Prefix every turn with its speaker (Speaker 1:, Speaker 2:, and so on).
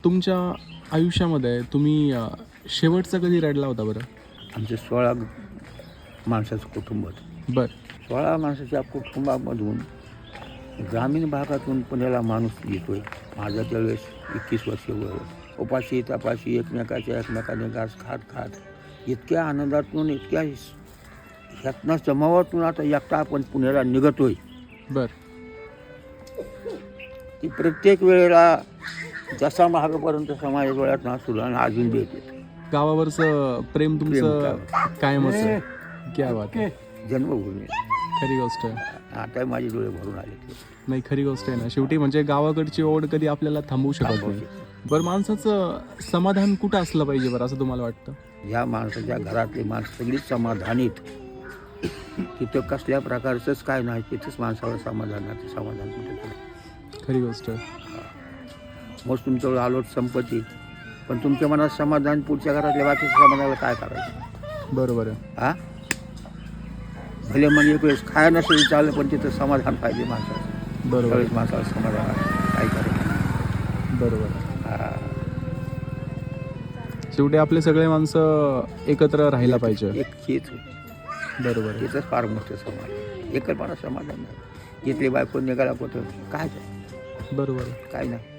Speaker 1: तुमच्या आयुष्यामध्ये तुम्ही शेवटचा कधी रडला होता बरं?
Speaker 2: आमचे 16 माणसाचं कुटुंब होतं.
Speaker 1: बरं.
Speaker 2: 16 माणसाच्या कुटुंबामधून ग्रामीण भागातून पुण्याला माणूस येतोय. माझ्या त्यावेळेस 21 वर्ष वय होतं. उपाशी तापाशी एकमेकाने घास खात इतक्या आनंदातून इतक्या ह्यातनं जमावातून आता एकटा आपण पुण्याला निघतोय.
Speaker 1: बरं.
Speaker 2: ती प्रत्येक वेळेला जसा महागापर्यंत समाज डोळ्यात नासून आणि अजून बी येते.
Speaker 1: गावावरचं प्रेम तुमचं कायमच आहे. क्या बात आहे.
Speaker 2: जन्मभूमी
Speaker 1: खरी गोष्ट आहे.
Speaker 2: आता माझे डोळे भरून आले.
Speaker 1: नाही, खरी गोष्ट आहे ना. शेवटी म्हणजे गावाकडची ओढ कधी आपल्याला थांबवू शकत नाही. बरं, माणसाचं समाधान कुठं असलं पाहिजे बरं असं तुम्हाला वाटतं?
Speaker 2: या माणसाच्या घरातली माणसं सगळी समाधानीत. तिथं कसल्या प्रकारचंच काय नाही, तिथंच माणसावर समाधान कुठे.
Speaker 1: खरी गोष्ट आहे.
Speaker 2: मग तुमच्यावर आलोट संपत्ती, पण तुमच्या मनात समाधान, पुढच्या घरातल्या बाकीच्या समाधानाला काय करायचं?
Speaker 1: बरोबर आहे.
Speaker 2: हा, भले म्हणजे एक वेळेस खाय नसेल चाललं, पण तिथं समाधान पाहिजे माणसाचं.
Speaker 1: बरोबर आहे.
Speaker 2: माणसाला समाधान काय करायचं?
Speaker 1: बरोबर आहे.
Speaker 2: हा,
Speaker 1: शेवटी आपले सगळे माणसं एकत्र राहायला पाहिजे.
Speaker 2: एक हेच
Speaker 1: बरोबर आहे.
Speaker 2: तिथंच फार मोठं समाधान. एकच मला समाधान नाही. इथली बायको निघाला कुठं काय
Speaker 1: बरोबर आहे.
Speaker 2: काय नाही.